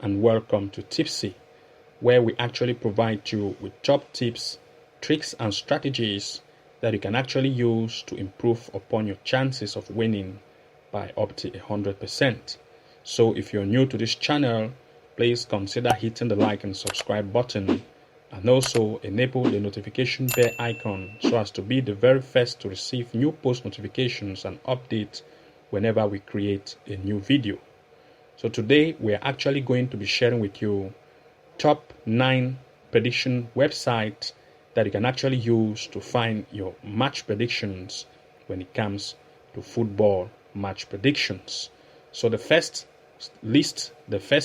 and welcome to Tipsy, where we actually provide you with top tips, tricks and strategies that you can actually use to improve upon your chances of winning by up to 100%. So if you're new to this channel, please consider hitting the like and subscribe button, and also enable the notification bell icon so as to be the very first to receive new post notifications and updates whenever we create a new video. So today we are actually going to be sharing with you top 9 prediction websites that you can actually use to find your match predictions when it comes to football match predictions. So the first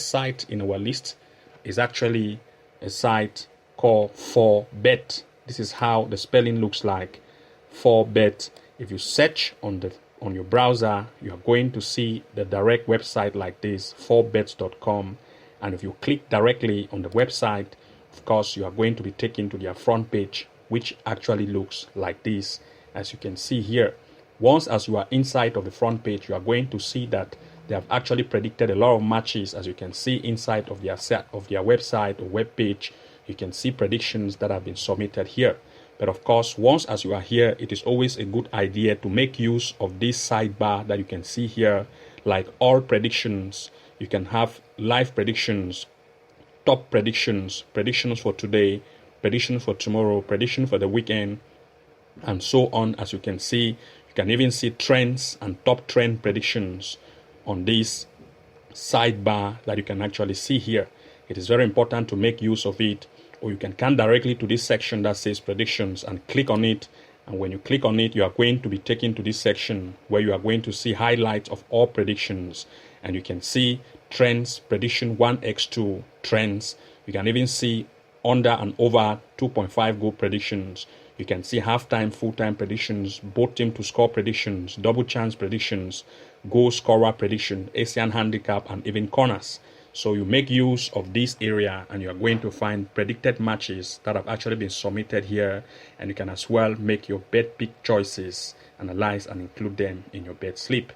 site in our list is actually a site called 4Bet. This is how the spelling looks like, 4Bet. If you search on your browser, you are going to see the direct website like this, 4bet.com. And if you click directly on the website, of course, you are going to be taken to their front page, which actually looks like this, as you can see here. Once as you are inside of the front page, you are going to see that they have actually predicted a lot of matches. As you can see inside of their website or web page, you can see predictions that have been submitted here. But of course, once as you are here, it is always a good idea to make use of this sidebar that you can see here, like all predictions. You can have live predictions, top predictions, predictions for today, predictions for tomorrow, prediction for the weekend, and so on. As you can see, you can even see trends and top trend predictions on this sidebar that you can actually see here. It is very important to make use of it, or you can come directly to this section that says predictions and click on it. And when you click on it, you are going to be taken to this section where you are going to see highlights of all predictions. And you can see trends, prediction 1x2 trends. You can even see under and over 2.5 goal predictions. You can see halftime, full-time predictions, both team to score predictions, double chance predictions, goal scorer prediction, Asian handicap, and even corners. So you make use of this area and you are going to find predicted matches that have actually been submitted here, and you can as well make your bet pick choices, analyze and include them in your bet slip.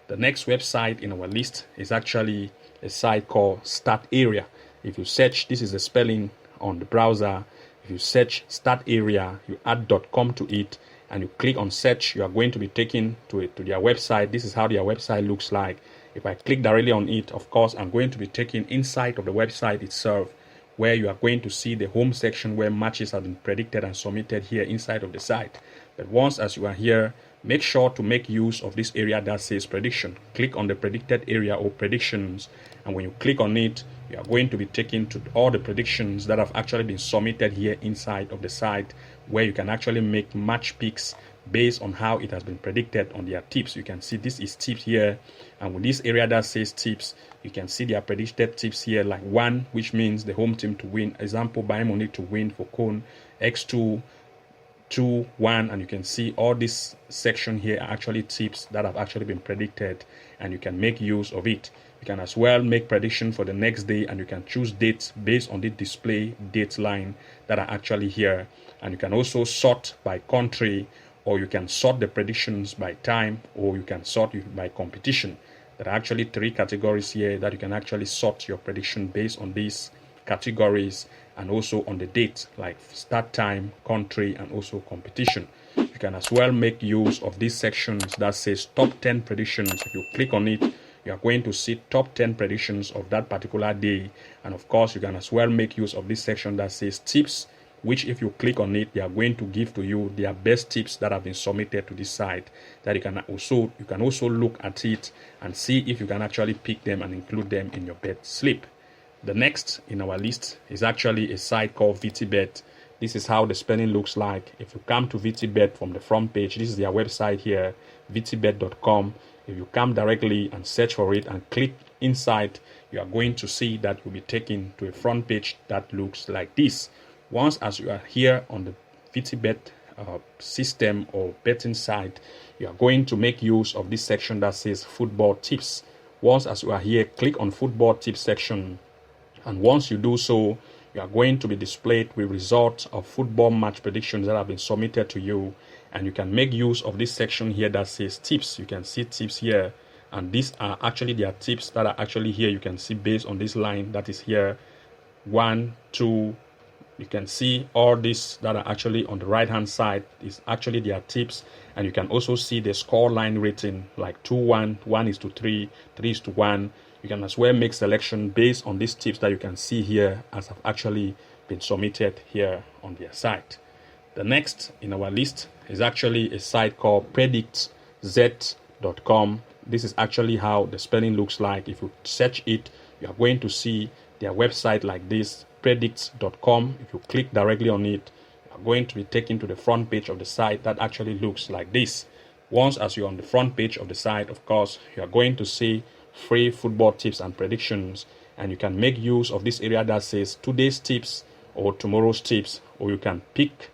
The next website in our list is actually a site called StartArea. If you search, this is the spelling on the browser. If you search StartArea, you add .com to it and you click on search, you are going to be taken to their website. This is how their website looks like. If I click directly on it, of course, I'm going to be taken inside of the website itself, where you are going to see the home section where matches have been predicted and submitted here inside of the site. But once as you are here, make sure to make use of this area that says prediction. Click on the predicted area or predictions, and when you click on it, you are going to be taken to all the predictions that have actually been submitted here inside of the site, where you can actually make match picks based on how it has been predicted on their tips. You can see this is tips here, and with this area that says tips, you can see their predicted tips here, like 1, which means the home team to win, example Bayern Munich to win for Cone, x2, 2, 1, and you can see all this section here are actually tips that have actually been predicted, and you can make use of it. You can as well make prediction for the next day, and you can choose dates based on the display date line that are actually here. And you can also sort by country, or you can sort the predictions by time, or you can sort it by competition. There are actually 3 categories here that you can actually sort your prediction based on these categories, and also on the date, like start time, country, and also competition. You can as well make use of these sections that says top 10 predictions. If you click on it, you are going to see top 10 predictions of that particular day. And of course, you can as well make use of this section that says tips, which if you click on it, they are going to give to you their best tips that have been submitted to this site, that you can also look at it and see if you can actually pick them and include them in your bet slip. The next in our list is actually a site called VTBet. This is how the spelling looks like. If you come to VTBet from the front page, this is their website here, vtbet.com. If you come directly and search for it and click inside, you are going to see that you'll be taken to a front page that looks like this. Once as you are here on the VTBet system or betting site, you are going to make use of this section that says football tips. Once as you are here, click on football tips section, and once you do so, you are going to be displayed with results of football match predictions that have been submitted to you, and you can make use of this section here that says tips. You can see tips here, and these are actually their tips that are actually here. You can see based on this line that is here, 1, 2. You can see all this that are actually on the right hand side is actually their tips, and you can also see the score line rating like 2-1, 1:3, 3:1. You can as well make selection based on these tips that you can see here as have actually been submitted here on their site. The next in our list is actually a site called Predictz.com. This is actually how the spelling looks like. If you search it, you are going to see their website like this, Predictz.com. If you click directly on it, you are going to be taken to the front page of the site that actually looks like this. Once as you're on the front page of the site, of course, you are going to see free football tips and predictions, and you can make use of this area that says today's tips or tomorrow's tips, or you can pick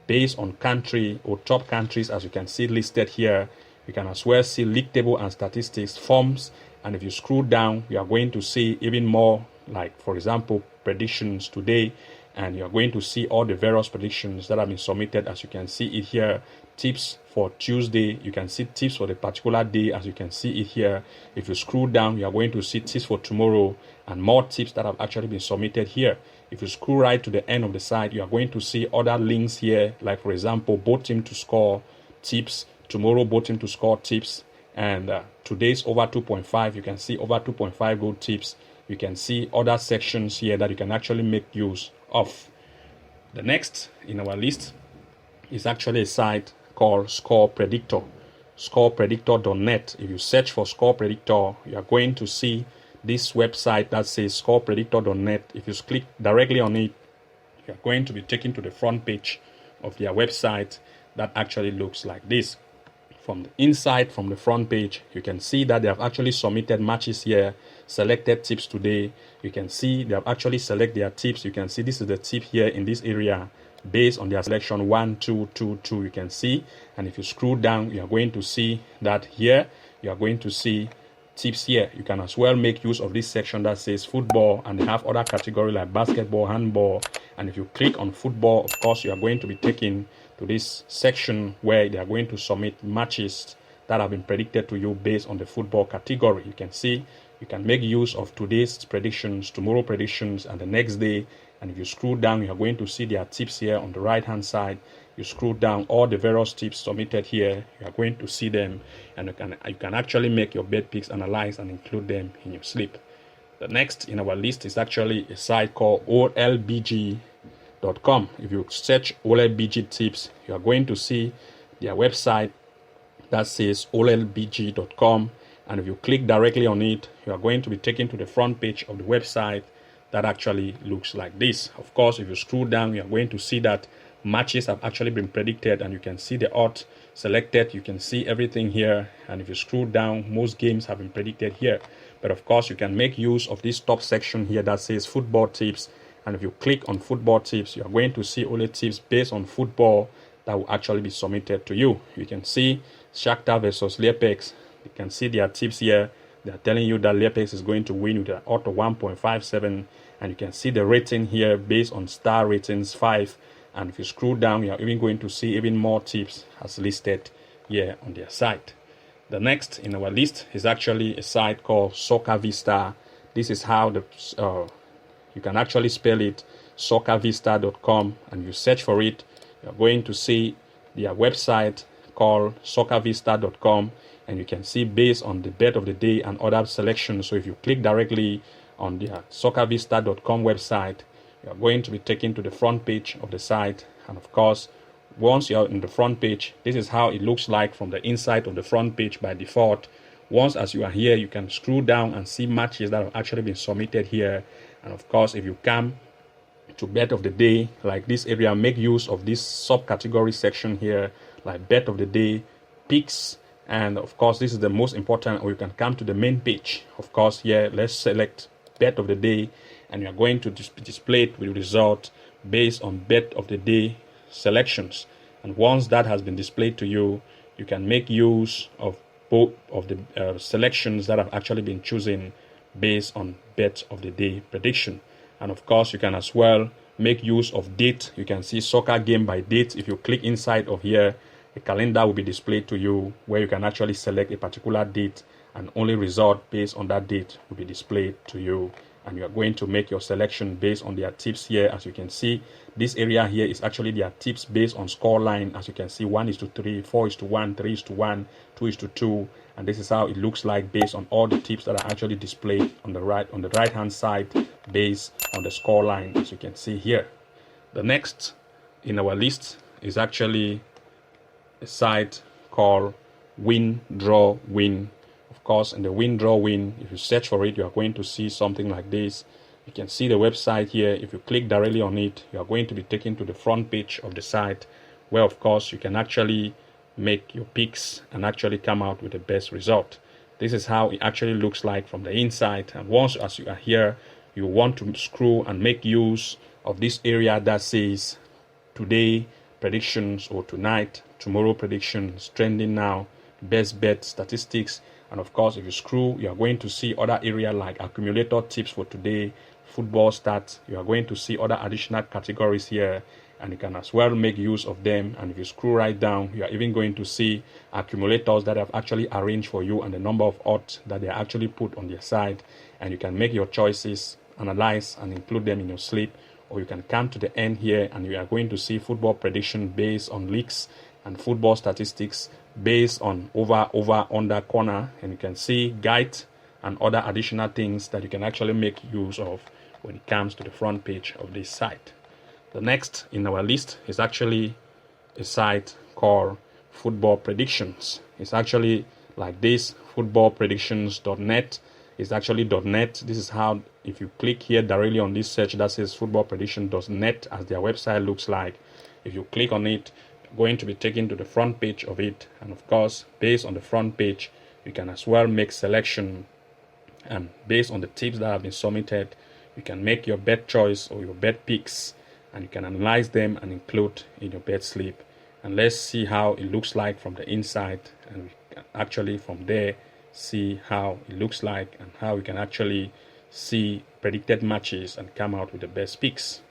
based on country or top countries as you can see listed here. You can as well see league table and statistics forms, and if you scroll down, you are going to see even more, like for example predictions today, and you are going to see all the various predictions that have been submitted as you can see it here. Tips for Tuesday, you can see tips for the particular day as you can see it here. If you scroll down, you are going to see tips for tomorrow and more tips that have actually been submitted here. If you scroll right to the end of the site, you are going to see other links here, like for example both team to score tips, tomorrow both team to score tips, and today's over 2.5. You can see over 2.5 goal tips. You can see other sections here that you can actually make use of. The next in our list is actually a site called Score Predictor, scorepredictor.net. If you search for Score Predictor, you are going to see this website that says scorepredictor.net. If you click directly on it, you are going to be taken to the front page of their website that actually looks like this. From the inside, from the front page, you can see that they have actually submitted matches here, selected tips today. You can see they have actually selected their tips. You can see this is the tip here in this area based on their selection 1, 2, 2, 2. You can see, and if you scroll down, you are going to see that here you are going to see tips here. You can as well make use of this section that says football, and they have other categories like basketball, handball, and if you click on football, of course you are going to be taken to this section where they are going to submit matches that have been predicted to you based on the football category. You can see you can make use of today's predictions, tomorrow predictions, and the next day. And if you scroll down, you are going to see their tips here on the right hand side. You scroll down, all the various tips submitted here, you are going to see them, and you can actually make your bet picks, analyze, and include them in your sleep. The next in our list is actually a site called OLBG.com. If you search OLBG tips, you are going to see their website that says OLBG.com, and if you click directly on it, you are going to be taken to the front page of the website that actually looks like this. Of course, if you scroll down, you are going to see that matches have actually been predicted, and you can see the odds selected. You can see everything here, and if you scroll down, most games have been predicted here. But of course, you can make use of this top section here that says football tips, and if you click on football tips, you are going to see only tips based on football that will actually be submitted to you. You can see Shakhtar versus Lepex. You can see their tips here. They are telling you that Lepex is going to win with an odds of 1.57, and you can see the rating here based on star ratings 5. And if you scroll down, you are even going to see even more tips as listed here on their site. The next in our list is actually a site called SoccerVista. This is how you can actually spell it, SoccerVista.com, and you search for it. You are going to see their website called SoccerVista.com, and you can see based on the bet of the day and other selections. So if you click directly on the SoccerVista.com website, you are going to be taken to the front page of the site. And of course, once you are in the front page, this is how it looks like from the inside of the front page by default. Once as you are here, you can scroll down and see matches that have actually been submitted here. And of course, if you come to bet of the day, like this area, make use of this subcategory section here, like bet of the day, picks, and of course this is the most important. Or you can come to the main page. Of course, here let's select bet of the day, and you are going to display it with the result based on bet of the day selections. And once that has been displayed to you, you can make use of both of the selections that have actually been chosen based on bet of the day prediction. And of course, you can as well make use of date. You can see soccer game by date. If you click inside of here, a calendar will be displayed to you where you can actually select a particular date and only result based on that date will be displayed to you, and you are going to make your selection based on their tips here. As you can see, this area here is actually their tips based on score line. As you can see, 1:3, 4:1, 3:1, 2:2, and this is how it looks like based on all the tips that are actually displayed on the right hand side based on the score line, as you can see here. The next in our list is actually a site called WinDrawWin. Of course, in the WinDrawWin, if you search for it, you are going to see something like this. You can see the website here. If you click directly on it, you are going to be taken to the front page of the site, where of course you can actually make your picks and actually come out with the best result. This is how it actually looks like from the inside. And once as you are here, you want to scroll and make use of this area that says today predictions, or tonight, tomorrow predictions, trending now, best bet, statistics. And of course, if you scroll, you are going to see other area like accumulator tips for today, football stats. You are going to see other additional categories here, and you can as well make use of them. And if you scroll right down, you are even going to see accumulators that have actually arranged for you and the number of odds that they actually put on their side, and you can make your choices, analyze and include them in your slip. Or you can come to the end here and you are going to see football prediction based on leaks and football statistics based on over, under, corner, and you can see guide and other additional things that you can actually make use of when it comes to the front page of this site. The next in our list is actually a site called Football Predictions. It's actually like this, footballpredictions.net. It's actually .net. This is how, if you click here directly on this search that says footballprediction.net, as their website looks like, if you click on it, you're going to be taken to the front page of it. And of course, based on the front page, you can as well make selection, and based on the tips that have been submitted, you can make your bet choice or your bet picks, and you can analyze them and include in your bet slip. And let's see how it looks like from the inside, and we can actually from there see how it looks like and how we can actually see predicted matches and come out with the best picks.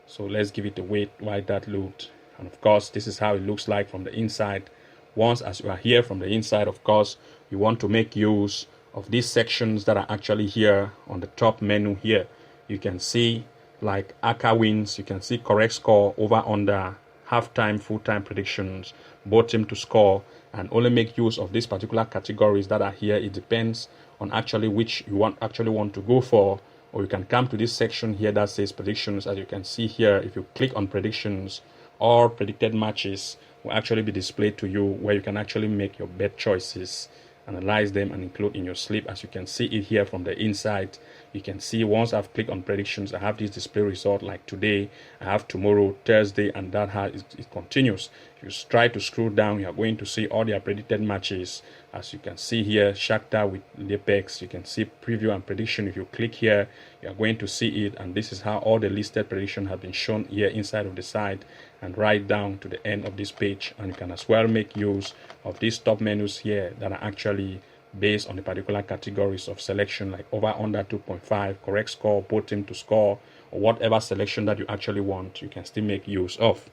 So let's give it a wait while that loads. And of course, this is how it looks like from the inside. Once as you are here from the inside, of course, you want to make use of these sections that are actually here on the top menu here. You can see like ACA wins, you can see correct score, over under, halftime, full-time predictions, both team to score, and only make use of these particular categories that are here. It depends on actually which you want to go for. Or you can come to this section here that says predictions. As you can see here, if you click on predictions, all predicted matches will actually be displayed to you, where you can actually make your bet choices, analyze them and include in your slip. As you can see it here from the inside, you can see once I've clicked on predictions, I have this display result like today, I have tomorrow, Thursday, and that it continues. If you try to scroll down, you are going to see all their predicted matches. As you can see here, Shakhtar with Apex, you can see preview and prediction. If you click here, you are going to see it, and this is how all the listed predictions have been shown here inside of the site and right down to the end of this page. And you can as well make use of these top menus here that are actually based on the particular categories of selection, like over, under, 2.5, correct score, both team to score, or whatever selection that you actually want, you can still make use of.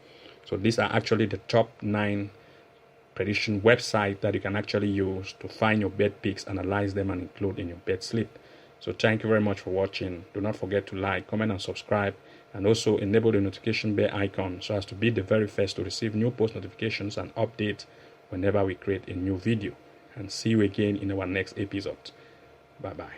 So these are actually the top 9 prediction website that you can actually use to find your bet picks, analyze them and include in your bet slip. So thank you very much for watching. Do not forget to like, comment and subscribe, and also enable the notification bell icon so as to be the very first to receive new post notifications and updates whenever we create a new video. And see you again in our next episode. Bye bye.